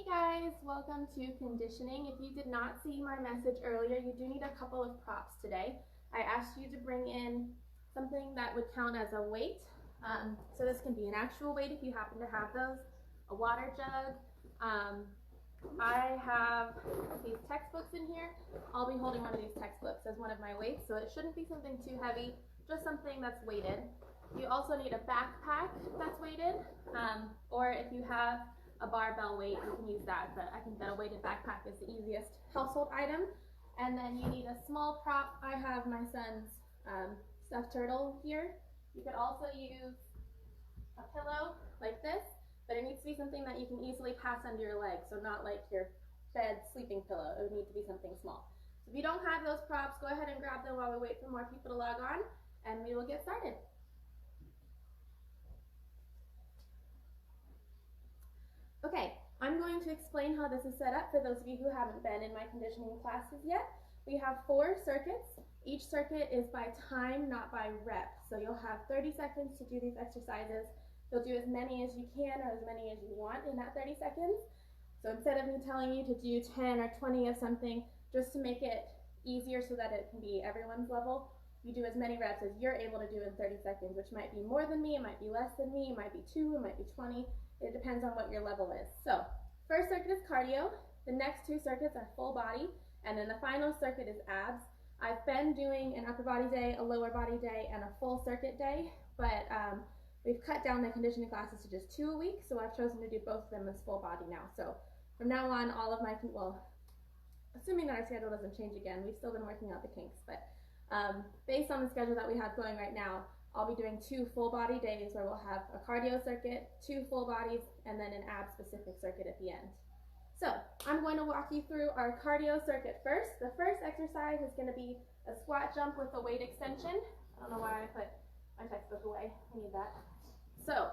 Guys, welcome to conditioning. If you did not see my message earlier, you do need a couple of props today. I asked you to bring in something that would count as a weight. So this can be an actual weight if you happen to have those, a water jug. I have these textbooks in here. I'll be holding one of these textbooks as one of my weights, so it shouldn't be something too heavy, just something that's weighted. You also need a backpack that's weighted, or if you have a barbell weight, you can use that, but I think that a weighted backpack is the easiest household item. And then you need a small prop. I have my son's stuffed turtle here. You could also use a pillow like this, but it needs to be something that you can easily pass under your leg, so not like your bed sleeping pillow. It would need to be something small. So if you don't have those props, go ahead and grab them while we wait for more people to log on, and we will get started. Okay, I'm going to explain how this is set up for those of you who haven't been in my conditioning classes yet. We have 4 circuits. Each circuit is by time, not by rep. So you'll have 30 seconds to do these exercises. You'll do as many as you can or as many as you want in that 30 seconds. So instead of me telling you to do 10 or 20 of something, just to make it easier so that it can be everyone's level, you do as many reps as you're able to do in 30 seconds, which might be more than me, it might be less than me, it might be 2, it might be 20. It depends on what your level is. So first circuit is cardio, the next 2 circuits are full body, and then the final circuit is abs. I've been doing an upper body day, a lower body day, and a full circuit day, but we've cut down the conditioning classes to just 2 a week, so I've chosen to do both of them as full body now. So from now on, all of my, well, assuming that our schedule doesn't change again, we've still been working out the kinks, but based on the schedule that we have going right now, I'll be doing 2 full body days where we'll have a cardio circuit, 2 full bodies, and then an ab specific circuit at the end. So I'm going to walk you through our cardio circuit first. The first exercise is going to be a squat jump with a weight extension. I don't know why I put my textbook away. I need that. So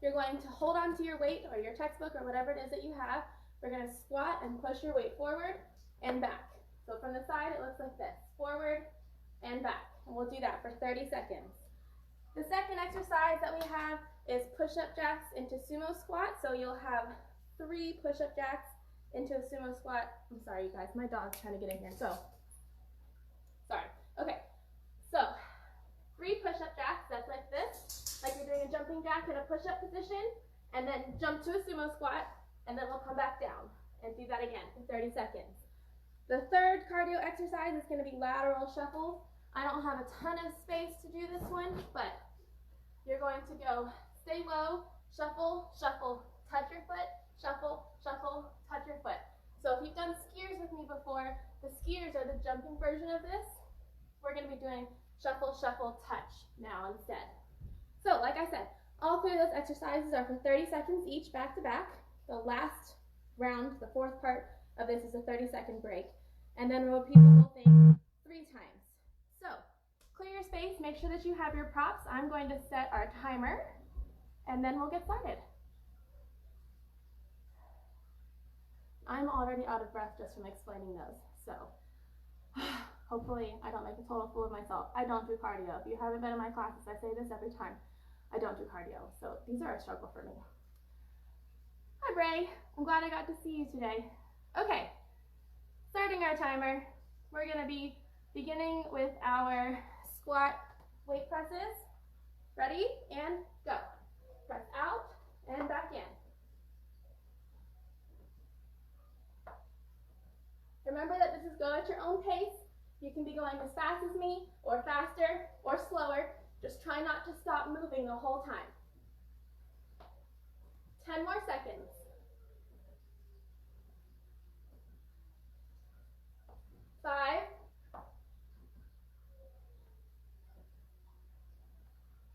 you're going to hold on to your weight or your textbook or whatever it is that you have. We're going to squat and push your weight forward and back. So from the side it looks like this, forward and back. And we'll do that for 30 seconds. The second exercise that we have is push-up jacks into sumo squat. So you'll have 3 push-up jacks into a sumo squat. I'm sorry, you guys, my dog's trying to get in here. So, sorry. Okay, so 3 push-up jacks, that's like this, like you're doing a jumping jack in a push-up position, and then jump to a sumo squat, and then we'll come back down and do that again for 30 seconds. The third cardio exercise is going to be lateral shuffles. I don't have a ton of space to do this one, but you're going to go stay low, shuffle, shuffle, touch your foot, shuffle, shuffle, touch your foot. So if you've done skiers with me before, the skiers are the jumping version of this. We're going to be doing shuffle, shuffle, touch now instead. So like I said, all 3 of those exercises are for 30 seconds each, back to back. The last round, the 4th part of this, is a 30-second break. And then we'll repeat the whole thing 3 times. So, clear your space, make sure that you have your props. I'm going to set our timer, and then we'll get started. I'm already out of breath just from explaining those, so hopefully I don't make a total fool of myself. I don't do cardio. If you haven't been in my classes, I say this every time. I don't do cardio, so these are a struggle for me. Hi, Bray. I'm glad I got to see you today. Okay, starting our timer, we're going to be beginning with our squat weight presses. Ready? And go. Press out and back in. Remember that this is go at your own pace. You can be going as fast as me, or faster, or slower. Just try not to stop moving the whole time. 10 more seconds. 5.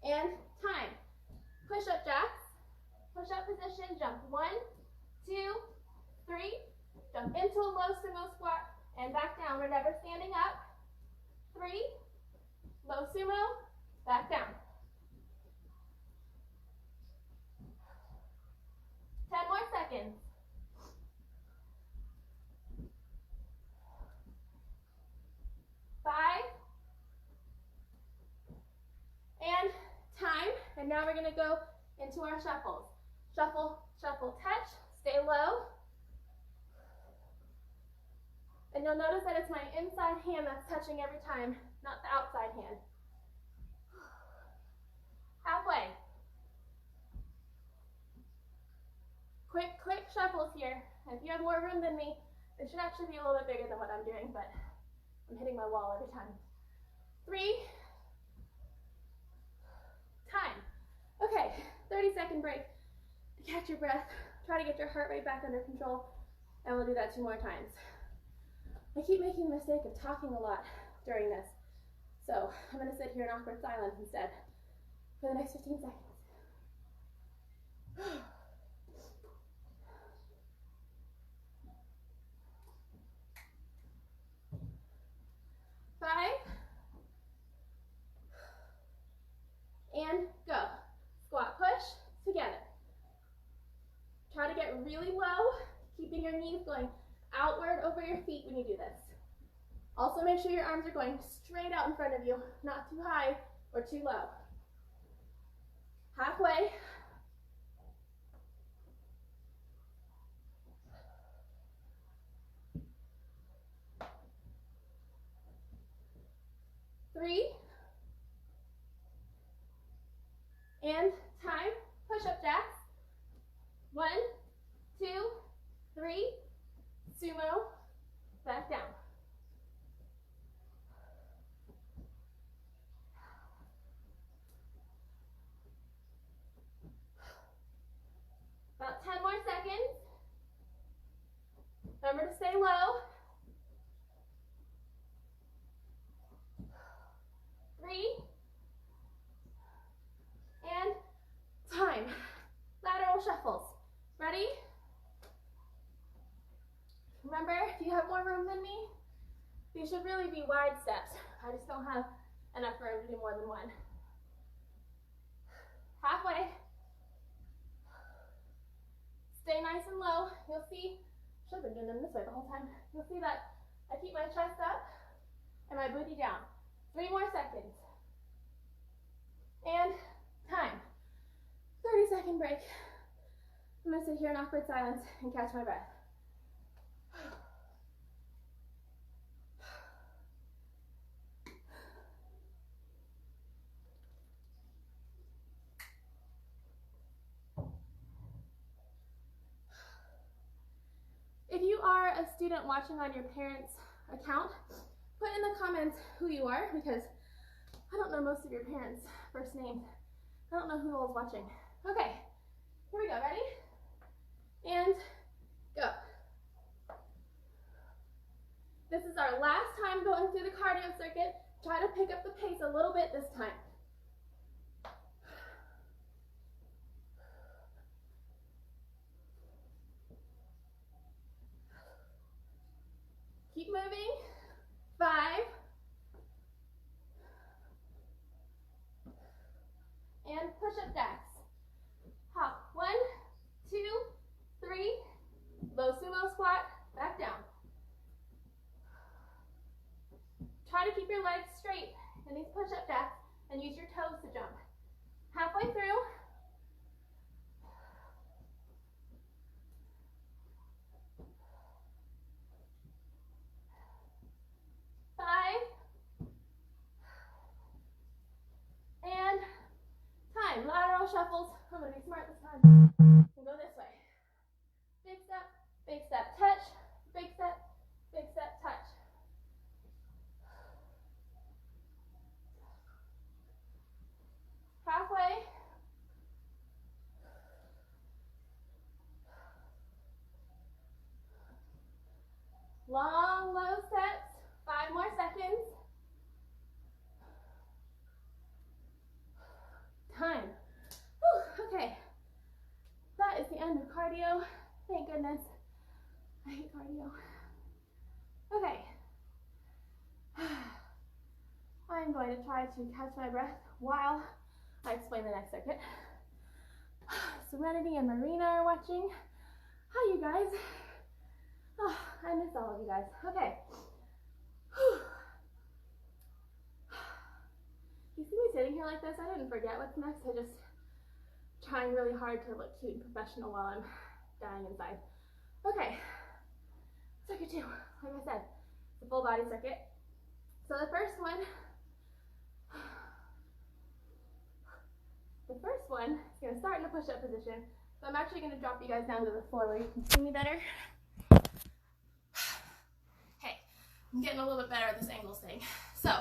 And time. Push-up jacks. Push-up position, jump 1, 2, 3. Jump into a low sumo squat and back down. We're never standing up. 3. Low sumo, back down. 10 more seconds. 5. And time. And now we're going to go into our shuffles. Shuffle, shuffle, touch. Stay low. And you'll notice that it's my inside hand that's touching every time, not the outside hand. Halfway. Quick shuffles here. If you have more room than me, it should actually be a little bit bigger than what I'm doing, but I'm hitting my wall every time. 3. Time. Okay, 30-second break to catch your breath. Try to get your heart rate back under control, and we'll do that 2 more times. I keep making the mistake of talking a lot during this, so I'm going to sit here in awkward silence instead for the next 15 seconds. 5, and go. Squat push together. Try to get really low, keeping your knees going outward over your feet when you do this. Also make sure your arms are going straight out in front of you, not too high or too low. Halfway. 3, and time. Push-up jacks. 1, 2, 3, sumo, back down. About 10 more seconds. Remember to stay low. 3, and time. Lateral shuffles. Ready? Remember, if you have more room than me, these should really be wide steps. I just don't have enough room to do more than one. Halfway. Stay nice and low. You'll see, should have been doing them this way the whole time. You'll see that I keep my chest up and my booty down. 3 more seconds. And time. 30-second break. I'm going to sit here in awkward silence and catch my breath. If you are a student watching on your parents' account, put in the comments who you are, because I don't know most of your parents' first names. I don't know who all's watching. Okay, here we go. Ready? And go. This is our last time going through the cardio circuit. Try to pick up the pace a little bit this time. Keep moving. 5. And push-up jacks. Hop. 1, 2, 3. Low sumo squat. Back down. Try to keep your legs straight in these push-up jacks and use your toes to jump. Halfway through. 5. And time. Lateral shuffles. I'm going to be smart this time. We'll go this way. Big step, touch. Big step, touch. Halfway. Long, low steps. 5 more seconds. Time. Whew, okay. That is the end of cardio. Thank goodness. I hate cardio. Okay. I'm going to try to catch my breath while I explain the next circuit. Serenity and Marina are watching. Hi, you guys. Oh, I miss all of you guys. Okay. You see me sitting here like this? I didn't forget what's next. I just trying really hard to look cute and professional while I'm dying inside. Okay. Circuit 2, like I said, the full body circuit. So the first one is going to start in a push-up position. So I'm actually going to drop you guys down to the floor where you can see me better. Okay, I'm getting a little bit better at this angles thing. So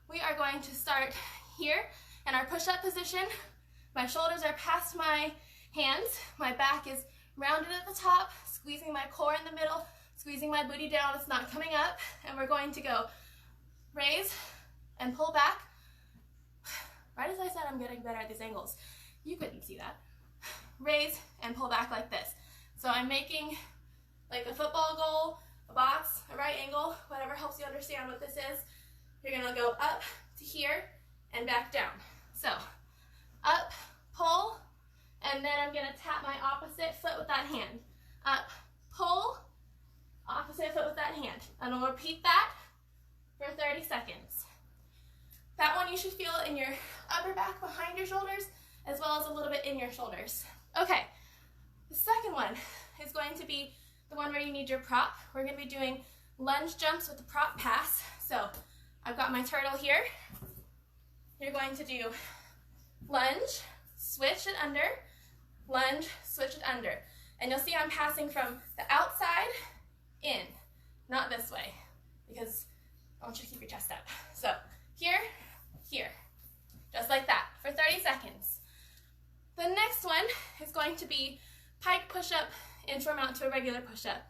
we are going to start here in our push-up position. My shoulders are past my hands. My back is rounded at the top, squeezing my core in the middle, squeezing my booty down. It's not coming up. And we're going to go raise and pull back. Right as I said, I'm getting better at these angles. You couldn't see that. Raise and pull back like this. So I'm making like a football goal, a box, a right angle, whatever helps you understand what this is. You're gonna go up to here and back down. So up, pull, and then I'm gonna tap my opposite foot with that hand. Up, pull, opposite foot with that hand. And I'll repeat that for 30 seconds. That one you should feel in your upper back behind your shoulders, as well as a little bit in your shoulders. Okay, the second one is going to be the one where you need your prop. We're going to be doing lunge jumps with the prop pass. So I've got my turtle here. You're going to do lunge, switch it under, lunge, switch it under. And you'll see I'm passing from the outside in, not this way, because I want you to keep your chest up. So here, here, just like that for 30 seconds. The next one is going to be pike push-up, inchworm out to a regular push-up.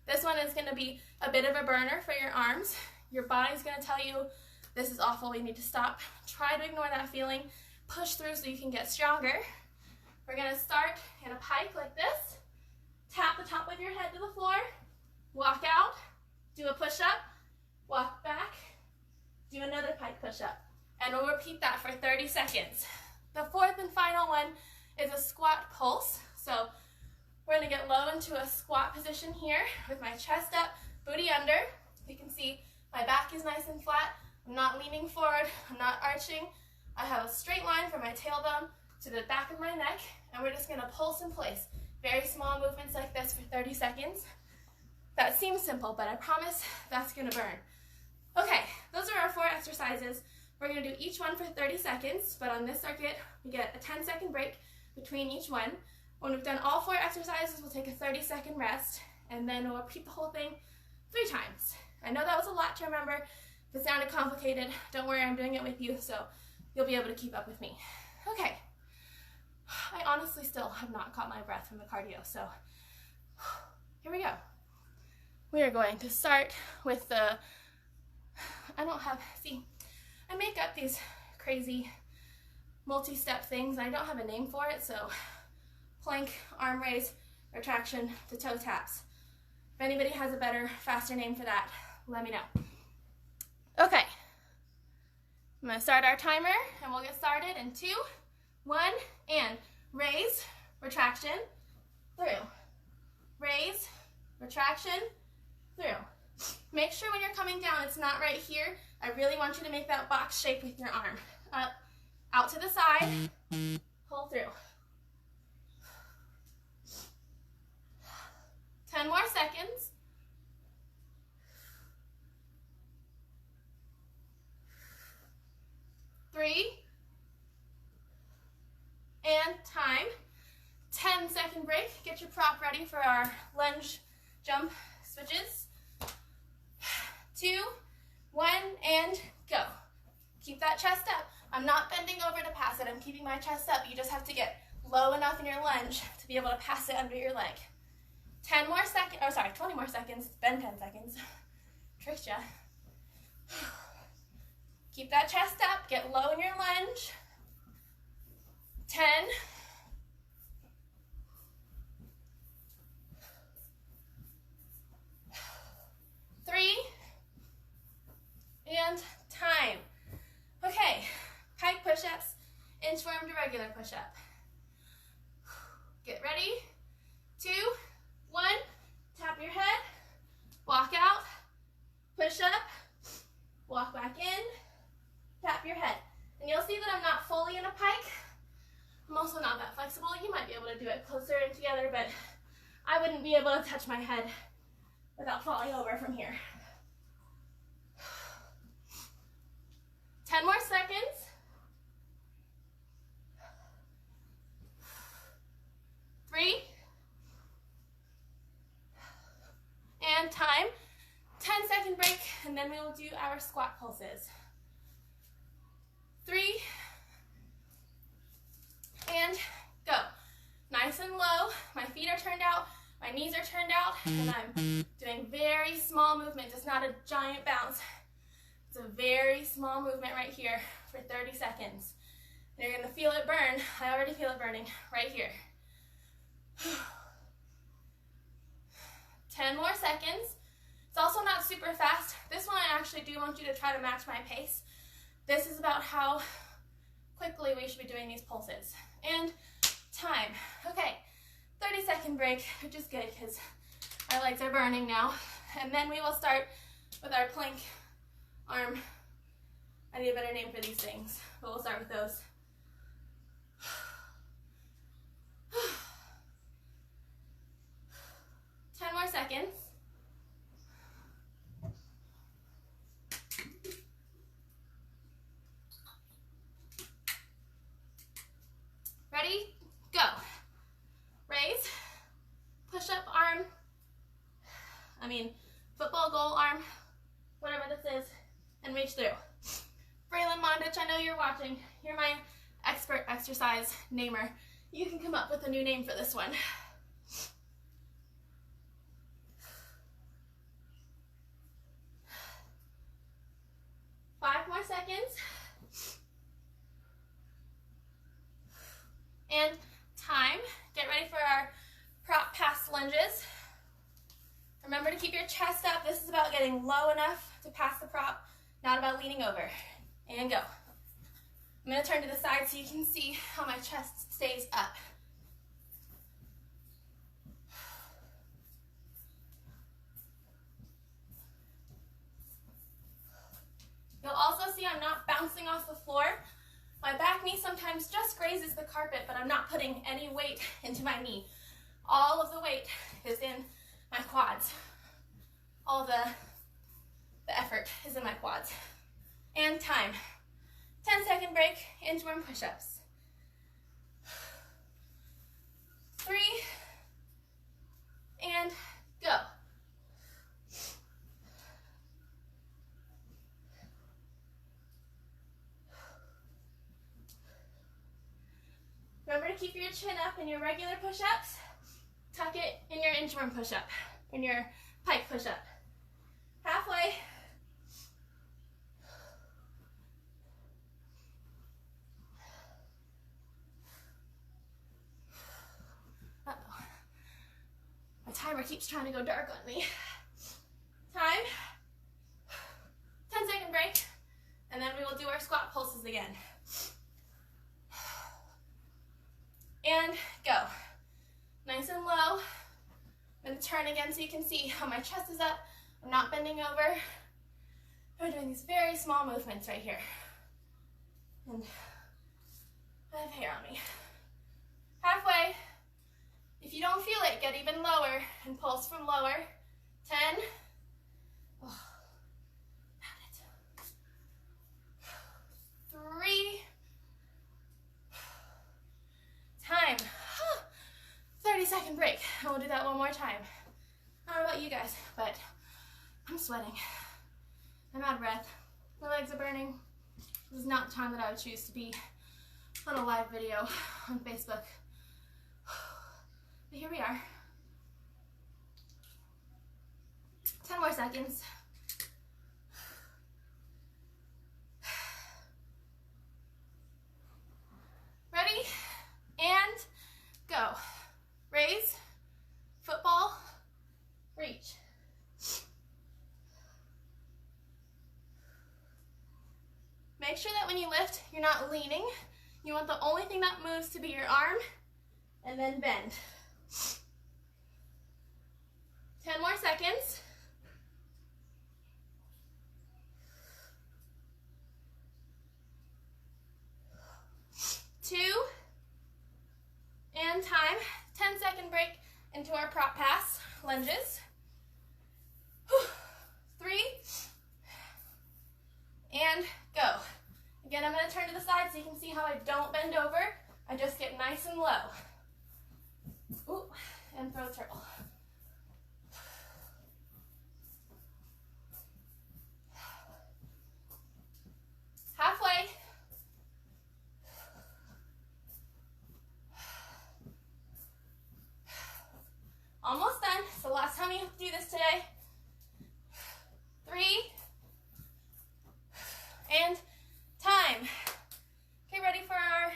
This one is going to be a bit of a burner for your arms. Your body's going to tell you, this is awful, we need to stop. Try to ignore that feeling. Push through so you can get stronger. We're going to start in a pike like this. Tap the top of your head to the floor. Walk out. Do a push-up. Walk back. Do another pike push-up. And we'll repeat that for 30 seconds. The fourth and final one is a squat pulse. So we're going to get low into a squat position here with my chest up, booty under. You can see my back is nice and flat. I'm not leaning forward. I'm not arching. I have a straight line from my tailbone to the back of my neck. And we're just going to pulse in place. Very small movements like this for 30 seconds. That seems simple, but I promise that's going to burn. Okay, those are our 4 exercises. We're going to do each one for 30 seconds, but on this circuit, we get a 10-second break between each one. When we've done all 4 exercises, we'll take a 30-second rest, and then we'll repeat the whole thing 3 times. I know that was a lot to remember. If it sounded complicated, don't worry, I'm doing it with you, so you'll be able to keep up with me. Okay. I honestly still have not caught my breath from the cardio, so here we go. We are going to start with the, I make up these crazy multi-step things, and I don't have a name for it, so plank, arm raise, retraction to toe taps. If anybody has a better, faster name for that, let me know. Okay, I'm going to start our timer, and we'll get started in 2, 1, and raise, retraction, through. Raise, retraction, through. Make sure when you're coming down, it's not right here. I really want you to make that box shape with your arm. Up, out to the side, pull through. 10 more seconds. 3, and time. 10-second break. Get your prop ready for our lunge jump switches. 2, 1, and go. Keep that chest up. I'm not bending over to pass it. I'm keeping my chest up. You just have to get low enough in your lunge to be able to pass it under your leg. 20 more seconds. It's been 10 seconds. Tricked ya. Keep that chest up. Get low in your lunge. 10. 3, and time. Okay, pike push-ups, inchworm to regular push-up. Get ready. 2, 1, tap your head, walk out, push up, walk back in, tap your head. And you'll see that I'm not fully in a pike. I'm also not that flexible. You might be able to do it closer and together, but I wouldn't be able to touch my head without falling over from here. then we will do our squat pulses. 3, and go. Nice and low, my feet are turned out, my knees are turned out, and I'm doing very small movement. It's not a giant bounce. It's a very small movement right here for 30 seconds. And you're gonna feel it burn. I already feel it burning right here. 10 more seconds. It's also not super fast. This one I actually do want you to try to match my pace. This is about how quickly we should be doing these pulses. And time. Okay, 30-second break, which is good because our legs are burning now. And then we will start with our plank arm. I need a better name for these things, but we'll start with those. Ten more seconds. Ready? Go. Raise, push-up arm, football goal arm, whatever this is, and reach through. Braylon Mondich, I know you're watching. You're my expert exercise namer. You can come up with a new name for this one. Five more seconds. And time. Get ready for our prop pass lunges. Remember to keep your chest up. This is about getting low enough to pass the prop, not about leaning over. And go. I'm going to turn to the side so you can see how my chest stays up. You'll also see I'm not bouncing off the floor. My back knee sometimes just grazes the carpet, but I'm not putting any weight into my knee. All of the weight is in my quads. All the effort is in my quads. And time. 10-second break, inchworm push-ups. 3, and go. Remember to keep your chin up in your regular push-ups. Tuck it in your inchworm push-up, in your pike push-up. Halfway. Uh-oh. My timer keeps trying to go dark on me. Time. 10-second break, and then we will do our squat pulses again. And go. Nice and low. I'm going to turn again so you can see how my chest is up. I'm not bending over. We're doing these very small movements right here. And I have hair on me. Halfway. If you don't feel it, get even lower and pulse from lower. 10. Oh, got it. 3. Time. 30-second break. And we'll do that one more time. I don't know about you guys, but I'm sweating. I'm out of breath. My legs are burning. This is not the time that I would choose to be on a live video on Facebook. But here we are. 10 more seconds. Ready? And go. Raise, football, reach. Make sure that when you lift, you're not leaning. You want the only thing that moves to be your arm, and then bend. 10 more seconds. Two, and time. 10-second break into our prop pass lunges. 3, and go. Again, I'm going to turn to the side so you can see how I don't bend over. I just get nice and low. Ooh, and throw turtle. do this today. 3, and time. Okay, ready for our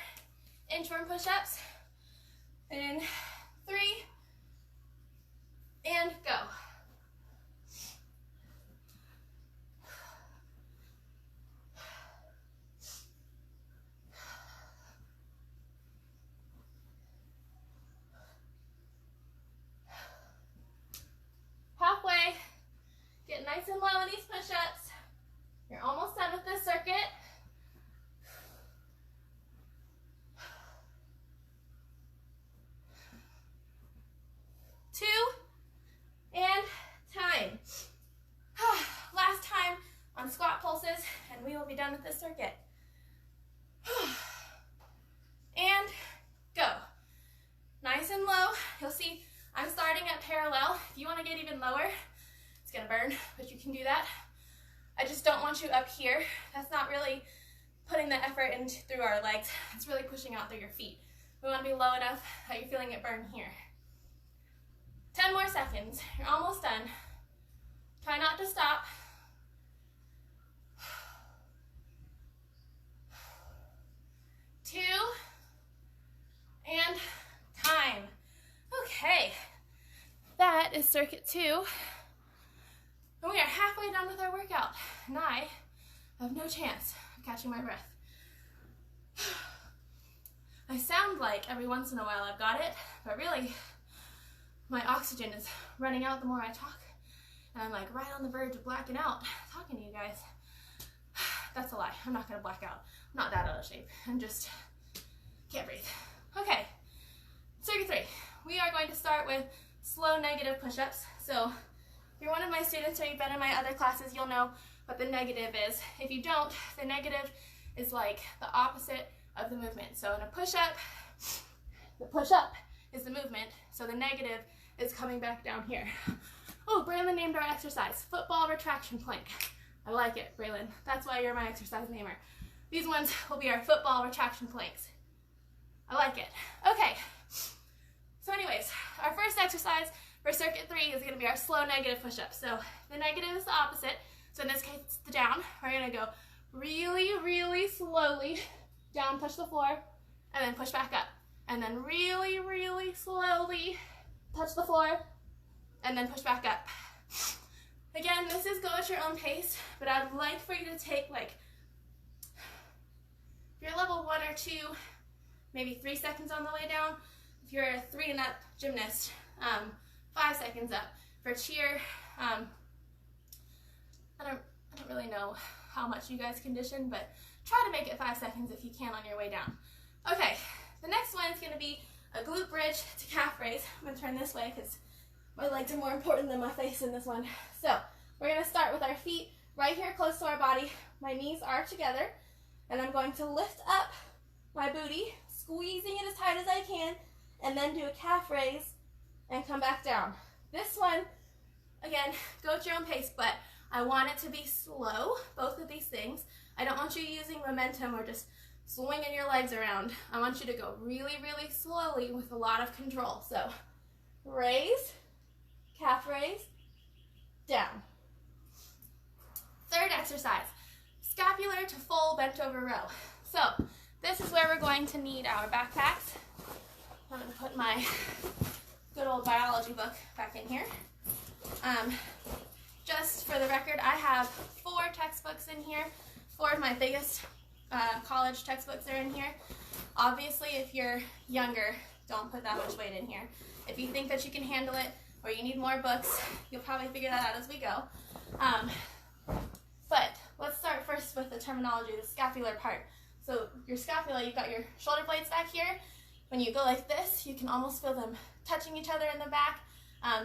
inchworm push-ups? In 3, and go. Halfway. Get nice and low in these push-ups. You're almost done with this circuit. 2, and time. Last time on squat pulses, and we will be done with this circuit. And go. Nice and low. You'll see I'm starting at parallel. If you want to get even lower, it's going to burn, but you can do that. I just don't want you up here. That's not really putting the effort in through our legs. It's really pushing out through your feet. We want to be low enough that you're feeling it burn here. 10 more seconds. You're almost done. Try not to stop. 2, and time. Okay, that is circuit 2. And we are halfway done with our workout. And I have no chance of catching my breath. I sound like every once in a while I've got it, but really, my oxygen is running out the more I talk, and I'm like right on the verge of blacking out talking to you guys. That's a lie. I'm not gonna black out. I'm not that out of shape. I'm just can't breathe. Okay, circuit 3. We are going to start with slow negative push-ups. So if you're one of my students or you've been in my other classes, you'll know what the negative is. If you don't, the negative is like the opposite of the movement. So in a push-up, the push-up is the movement, so the negative is coming back down here. Oh, Braylon named our exercise, football retraction plank. I like it, Braylon. That's why you're my exercise namer. These ones will be our football retraction planks. I like it. Okay, so anyways, our first exercise for circuit 3 is gonna be our slow negative push-up. So the negative is the opposite. So in this case, it's the down. We're gonna go really, really slowly down, touch the floor, and then push back up. And then really, really slowly touch the floor, and then push back up. Again, this is go at your own pace, but I'd like for you to take like, if you're level 1 or 2, maybe 3 seconds on the way down. If you're a 3 and up gymnast, 5 seconds up. For cheer, I don't really know how much you guys condition, but try to make it 5 seconds if you can on your way down. Okay, the next one is going to be a glute bridge to calf raise. I'm going to turn this way because my legs are more important than my face in this one. So we're going to start with our feet right here close to our body. My knees are together, and I'm going to lift up my booty, squeezing it as tight as I can, and then do a calf raise and come back down. This one, again, go at your own pace, but I want it to be slow, both of these things. I don't want you using momentum or just swinging your legs around. I want you to go really, really slowly with a lot of control. So raise, calf raise, down. Third exercise, scapular to full bent over row. So this is where we're going to need our backpacks. I'm going to put my good old biology book back in here. Just for the record, I have 4 textbooks in here. 4 of my biggest college textbooks are in here. Obviously, if you're younger, don't put that much weight in here. If you think that you can handle it or you need more books, you'll probably figure that out as we go. But let's start first with the terminology, the scapular part. So your scapula, you've got your shoulder blades back here. When you go like this, you can almost feel them touching each other in the back.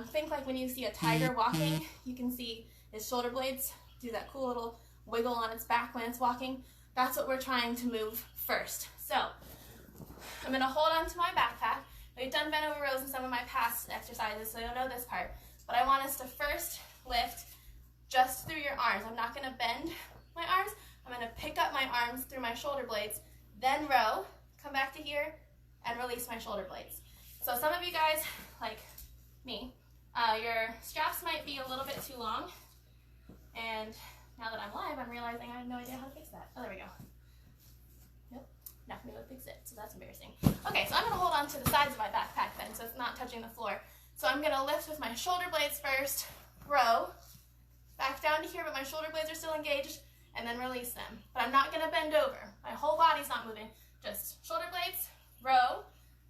Think like when you see a tiger walking, you can see his shoulder blades do that cool little wiggle on its back when it's walking. That's what we're trying to move first. So I'm going to hold on to my backpack. We've done bent over rows in some of my past exercises, so you'll know this part. But I want us to first lift just through your arms. I'm not going to bend my arms. I'm going to pick up my arms through my shoulder blades, then row, come back to here, and release my shoulder blades. So some of you guys, like me, Your straps might be a little bit too long, and now that I'm live, I'm realizing I have no idea how to fix that. Oh, there we go. Nope, not gonna be able to fix it, so that's embarrassing. Okay, so I'm gonna hold on to the sides of my backpack then, so it's not touching the floor. So I'm gonna lift with my shoulder blades first, row, back down to here, but my shoulder blades are still engaged, and then release them. But I'm not gonna bend over. My whole body's not moving, just shoulder blades, row,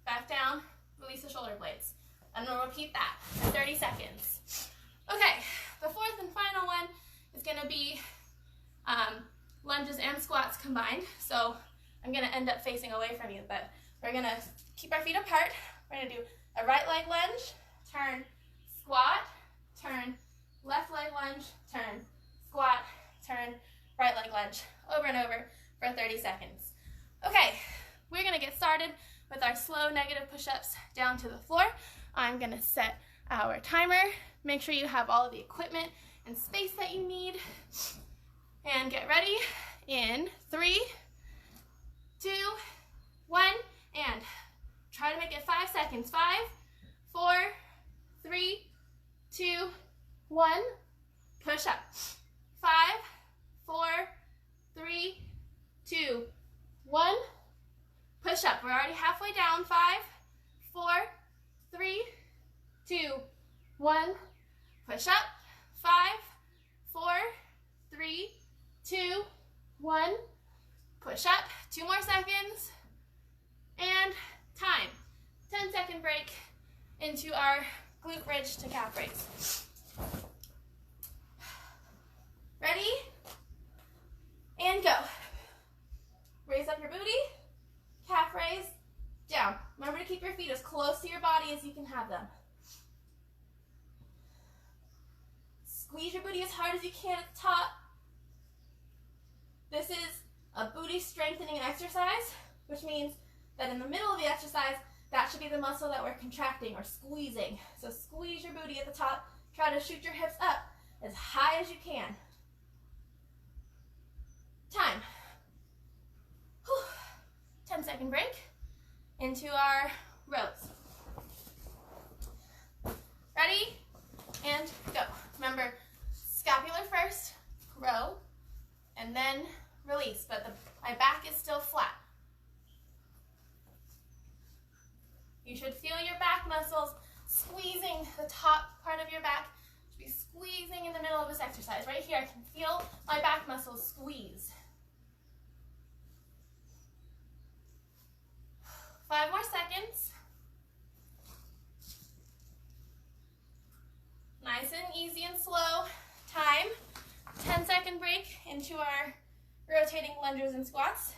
back down, release the shoulder blades. I'm gonna repeat that for 30 seconds. Okay, the fourth and final one is gonna be lunges and squats combined. So I'm gonna end up facing away from you, but we're gonna keep our feet apart. We're gonna do a right leg lunge, turn, squat, turn, left leg lunge, turn, squat, turn, right leg lunge, over and over for 30 seconds. Okay, we're gonna get started with our slow negative push-ups down to the floor. I'm gonna set our timer. Make sure you have all of the equipment and space that you need. And get ready in 3, 2, 1, and try to make it 5 seconds. 5, 4, 3, 2, 1. Push up. 5, 4, 3, 2, 1. Push up. We're already halfway down. 5, 4, 3, 2, 1. Push up. 5, 4, 3, 2, 1. Push up. 2 more seconds. And time. 10-second break into our glute bridge to calf raise. Ready? And go. Raise up your booty. Calf raise. Down. Remember to keep your feet as close to your body as you can have them. Squeeze your booty as hard as you can at the top. This is a booty strengthening exercise, which means that in the middle of the exercise, that should be the muscle that we're contracting or squeezing. So squeeze your booty at the top. Try to shoot your hips up as high as you can. Time. 10-second break into our rows. Ready? And go. Remember, scapular first, row, and then release, but my back is still flat. You should feel your back muscles squeezing the top part of your back. You should be squeezing in the middle of this exercise. Right here, I can feel my back muscles squeeze. 5 more seconds. Nice and easy and slow. Time. 10-second break into our rotating lunges and squats.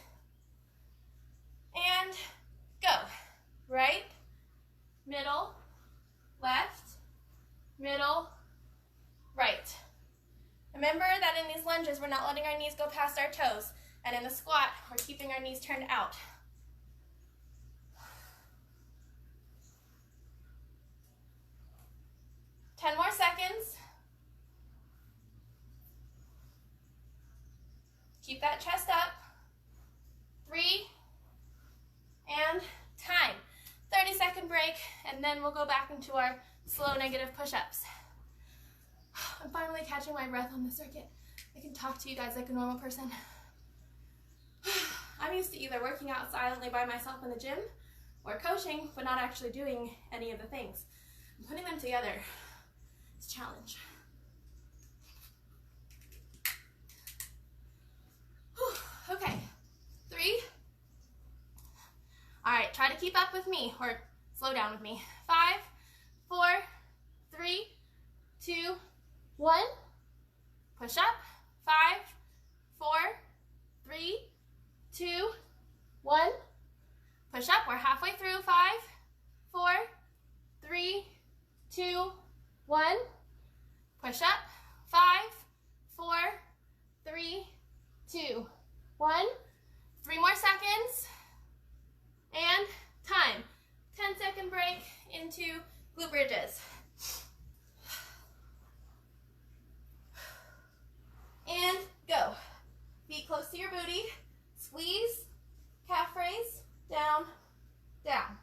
And go. Right, middle, left, middle, right. Remember that in these lunges, we're not letting our knees go past our toes. And in the squat, we're keeping our knees turned out. 10 more seconds. Keep that chest up. 3, and time. 30-second break, and then we'll go back into our slow negative push-ups. I'm finally catching my breath on the circuit. I can talk to you guys like a normal person. I'm used to either working out silently by myself in the gym or coaching, but not actually doing any of the things. And putting them together is a challenge. Okay, 3. All right, try to keep up with me, or slow down with me. 5, 4, 3, 2, 1. Push up. 5, 4, 3, 2, 1. Push up. We're halfway through. 5, 4, 3, 2, 1. Push up. 5, 4, 3, 2, 1. 3 more seconds. And time. 10-second break into glute bridges. And go. Feet close to your booty. Squeeze. Calf raise. Down. Down.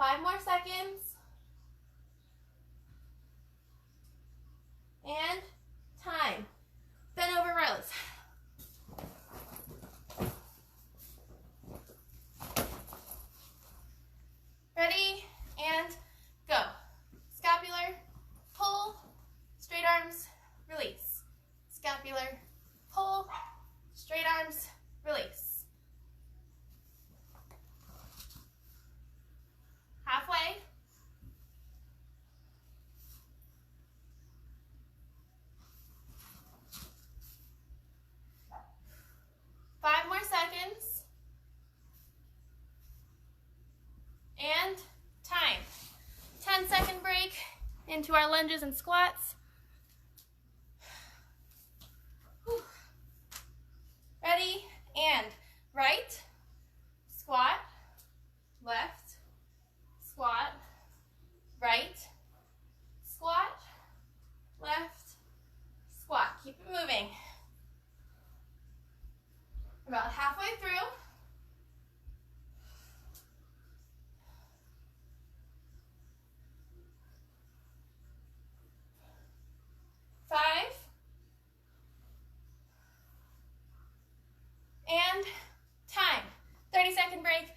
5 more seconds. And time. Bend over rows. Ready, and go. Scapular, pull, straight arms, release. Scapular, pull, straight arms, release. Halfway. Five more seconds. And time. 10-second break into our lunges and squats. Whew. Ready, and right, squat, left, squat, right, squat, left, squat. Keep it moving. About halfway through. Five. And time. 30-second break,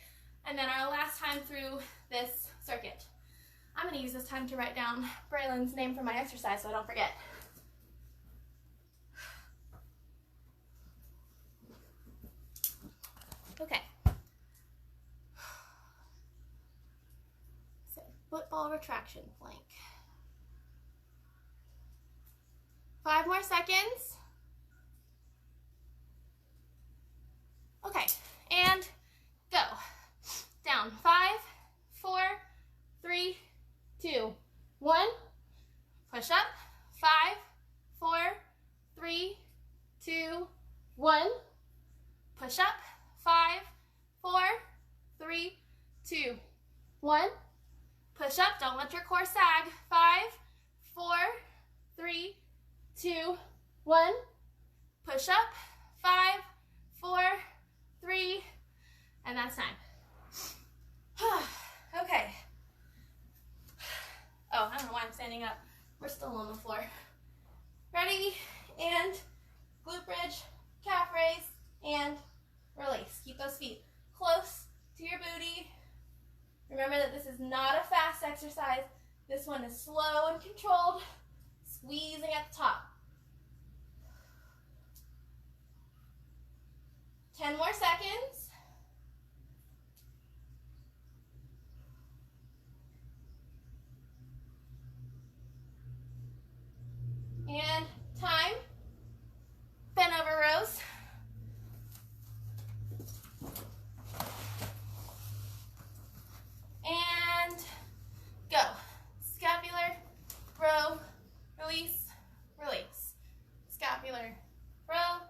and then our last time through this circuit. I'm going to use this time to write down Braylon's name for my exercise so I don't forget. Okay. So, football retraction plank. 5 more seconds. Okay, and go. Down. 5, 4, 3, 2, 1. Push up. 5, 4, 3, 2, 1. Push up. 5, 4, 3, 2, 1. Push up. Don't let your core sag. 5, 4, 3, 2, 1. Push up. 5, 4, 3, and that's time. Okay. Oh, I don't know why I'm standing up. We're still on the floor. Ready, and glute bridge, calf raise, and release. Keep those feet close to your booty. Remember that this is not a fast exercise. This one is slow and controlled, squeezing at the top. 10 more seconds. And time. Bend over rows. And go. Scapular, row, release, release. Scapular, row,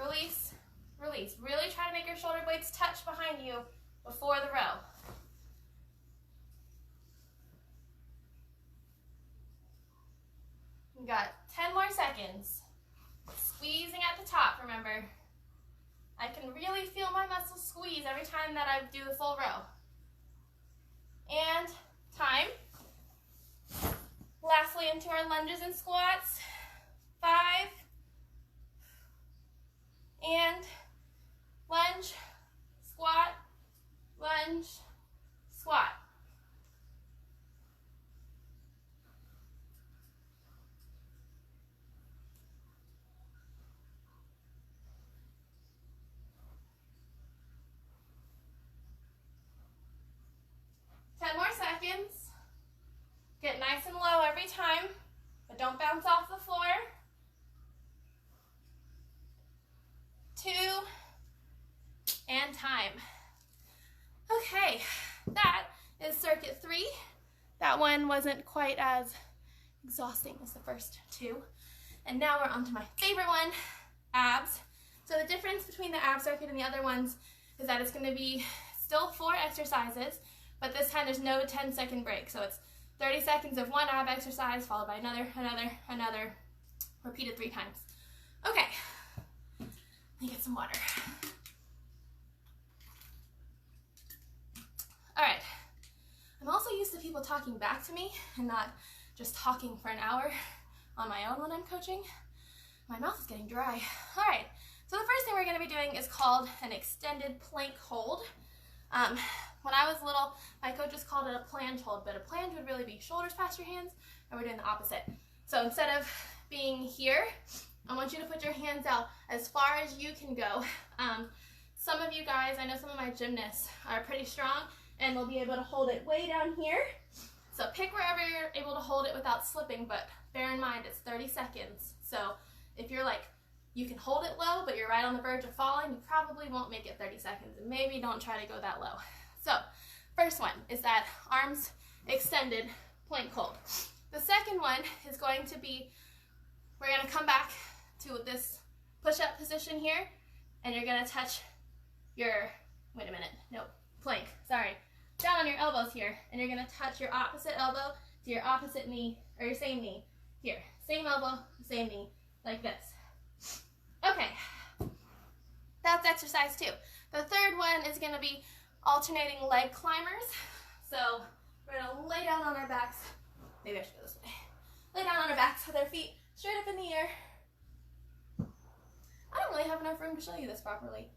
release, release. Really try to make your shoulder blades touch behind you before the row. You got 10 more seconds. Squeezing at the top, remember. I can really feel my muscles squeeze every time that I do the full row. And time. Lastly, into our lunges and squats. 5. And lunge, squat, lunge, squat. Get nice and low every time, but don't bounce off the floor. 2, and time. Okay, that is circuit 3. That one wasn't quite as exhausting as the first 2. And now we're on to my favorite one, abs. So the difference between the ab circuit and the other ones is that it's going to be still 4 exercises, but this time there's no 10-second break. So it's 30 seconds of one ab exercise followed by another, repeated 3 times. Okay, let me get some water. All right, I'm also used to people talking back to me and not just talking for an hour on my own when I'm coaching. My mouth is getting dry. All right, so the first thing we're gonna be doing is called an extended plank hold. When I was little, my coaches called it a planche hold, but a planche would really be shoulders past your hands, and we're doing the opposite. So instead of being here, I want you to put your hands out as far as you can go. Some of you guys, I know some of my gymnasts are pretty strong and they'll be able to hold it way down here. So pick wherever you're able to hold it without slipping, but bear in mind it's 30 seconds. So if you're like, you can hold it low, but you're right on the verge of falling, you probably won't make it 30 seconds, and maybe don't try to go that low. So first one is that arms extended plank hold. The second one is going to be, we're going to come back to this push-up position here, and you're going to touch your, plank, sorry, down on your elbows here, and you're going to touch your opposite elbow to your opposite knee, or your same knee, here, same elbow, same knee, like this. Okay, that's exercise 2. The third one is going to be alternating leg climbers. So we're going to lay down on our backs. Maybe I should go this way. Lay down on our backs with our feet straight up in the air. I don't really have enough room to show you this properly.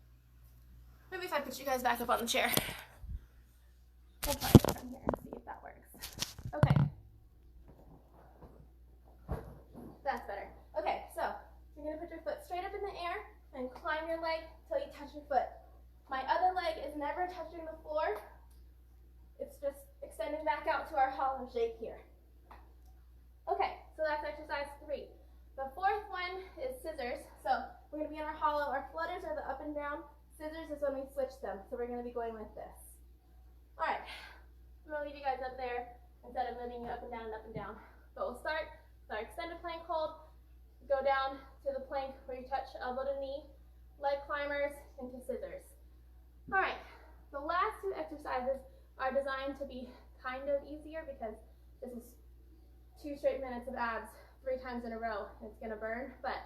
Maybe if I put you guys back up on the chair. We'll try it from here and see if that works. Okay. That's better. Okay, so you're going to put your foot straight up in the air and climb your leg till you touch your foot. My other leg is never touching the floor. It's just extending back out to our hollow shape here. Okay, so that's exercise 3. The fourth one is scissors. So we're going to be in our hollow. Our flutters are the up and down. Scissors is when we switch them. So we're going to be going like this. All right, I'm going to leave you guys up there instead of moving you up and down and up and down. But we'll start with our extended plank hold. Go down to the plank where you touch elbow to knee, leg climbers into scissors. All right, the last 2 exercises are designed to be kind of easier because this is 2 straight minutes of abs 3 times in a row. It's going to burn, but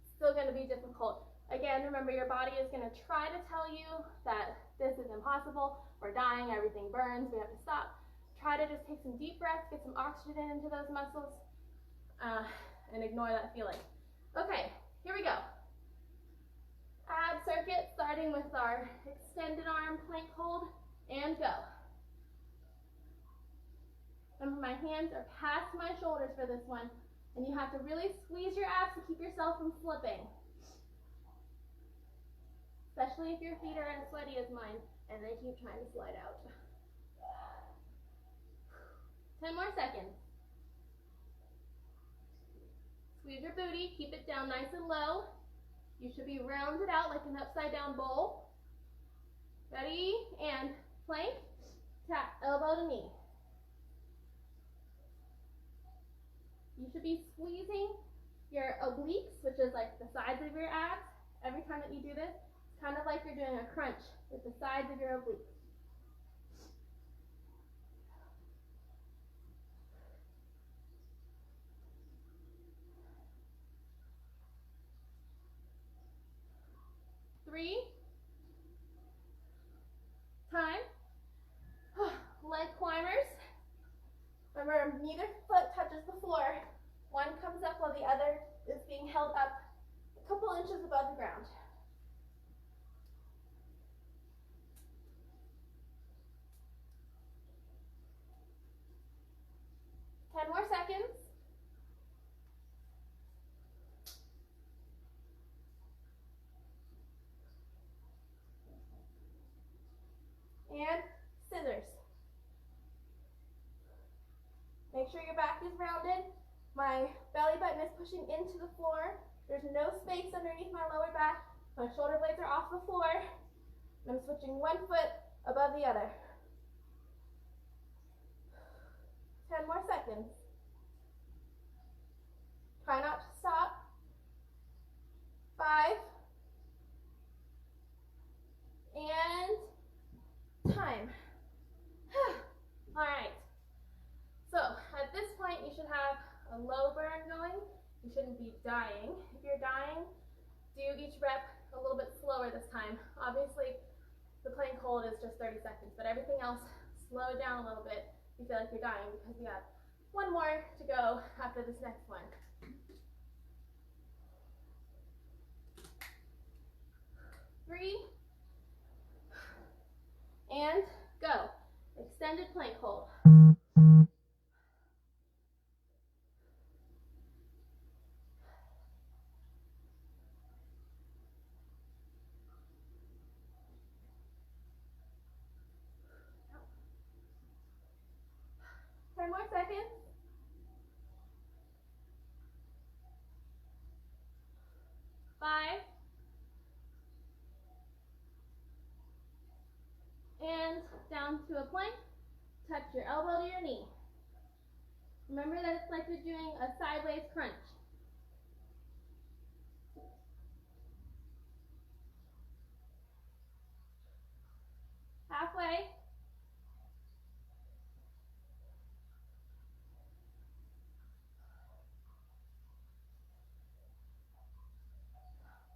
still going to be difficult. Again, remember your body is going to try to tell you that this is impossible, we're dying, everything burns, we have to stop. Try to just take some deep breaths, get some oxygen into those muscles, and ignore that feeling. Okay, here we go. Ab circuit, starting with our extended arm plank hold, and go. Remember, my hands are past my shoulders for this one, and you have to really squeeze your abs to keep yourself from slipping. Especially if your feet are as sweaty as mine, and they keep trying to slide out. 10 more seconds. Squeeze your booty, keep it down nice and low. You should be rounded out like an upside down bowl. Ready? And plank, tap, elbow to knee. You should be squeezing your obliques, which is like the sides of your abs. Every time that you do this, it's kind of like you're doing a crunch with the sides of your obliques. Three. Time. Leg climbers. Remember, neither foot touches the floor. One comes up while the other is being held up a couple inches above the ground. Ten more seconds. And scissors. Make sure your back is rounded. My belly button is pushing into the floor. There's no space underneath my lower back. My shoulder blades are off the floor. And I'm switching one foot above the other. 10 more seconds. Try not to stop. 5. And time. All right. So at this point, you should have a low burn going. You shouldn't be dying. If you're dying, do each rep a little bit slower this time. Obviously, the plank hold is just 30 seconds, but everything else slow it down a little bit if you feel like you're dying, because we have one more to go after this next one. 3, and go. Extended plank hold. Ten more seconds. 5, and down to a plank. Touch your elbow to your knee. Remember that it's like you're doing a sideways crunch. Halfway.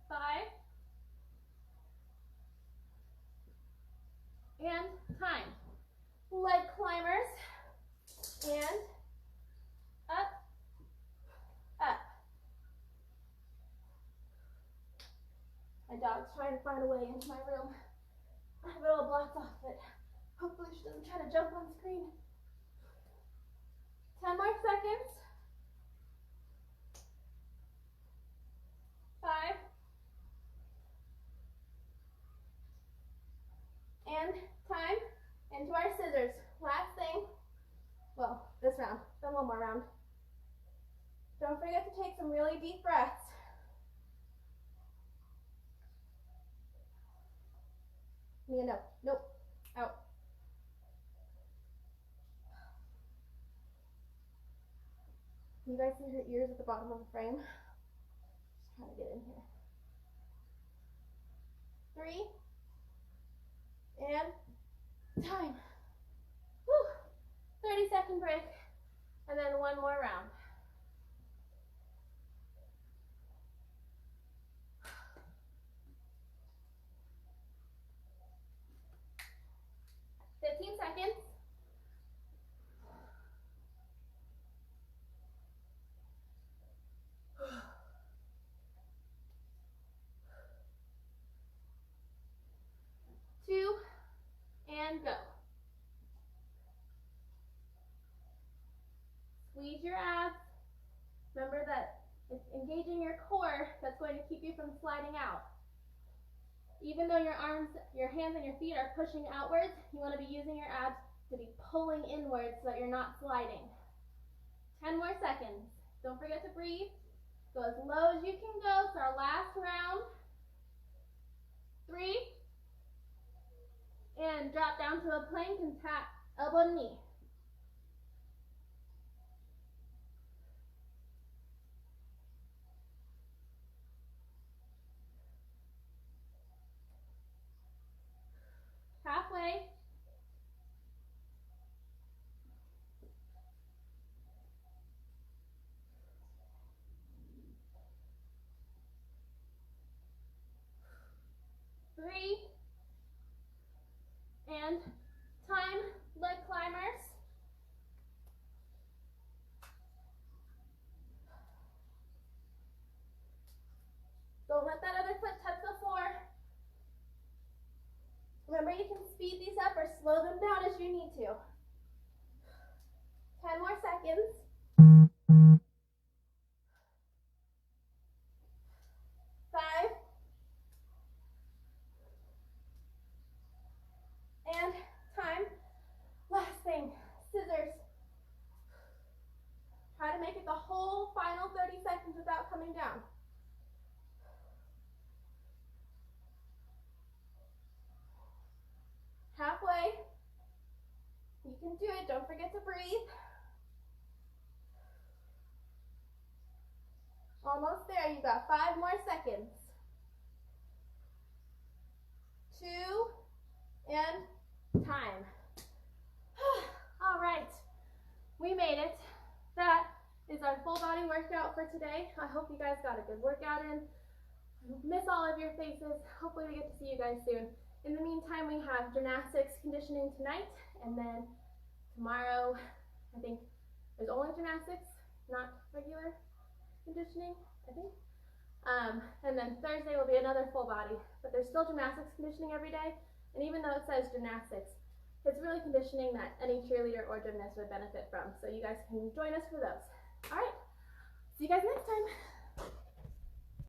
5, and time. Leg climbers, and up, up. My dog's trying to find a way into my room. I have it all blocked off, but hopefully she doesn't try to jump on screen. 10 more seconds. 5, and time. Into our scissors. Last thing. Well, this round. Then one more round. Don't forget to take some really deep breaths. Mia, no. Nope. Out. Can you guys see her ears at the bottom of the frame? Just trying to get in here. 3, and time. Whew. 30-second break, and then one more round. Seconds. 2, and go. Squeeze your abs. Remember that it's engaging your core that's going to keep you from sliding out. Even though your arms, your hands, and your feet are pushing outwards, you want to be using your abs to be pulling inwards so that you're not sliding. 10 more seconds. Don't forget to breathe. Go as low as you can go. It's our last round. 3, and drop down to a plank and tap elbow to knee. Halfway. 3, and time. Leg climbers. Don't let that other foot touch the floor. Remember, you can speed these up or slow them down as you need to. 10 more seconds. 5, and time. Last thing, scissors. Try to make it the whole final 30 seconds without coming down. Halfway. You can do it. Don't forget to breathe. Almost there. You got 5 more seconds. 2, and time. All right. We made it. That is our full body workout for today. I hope you guys got a good workout in. I miss all of your faces. Hopefully we get to see you guys soon. In the meantime, we have gymnastics conditioning tonight, and then tomorrow, I think there's only gymnastics, not regular conditioning, I think. And then Thursday will be another full body, but there's still gymnastics conditioning every day. And even though it says gymnastics, it's really conditioning that any cheerleader or gymnast would benefit from. So you guys can join us for those. All right, see you guys next time.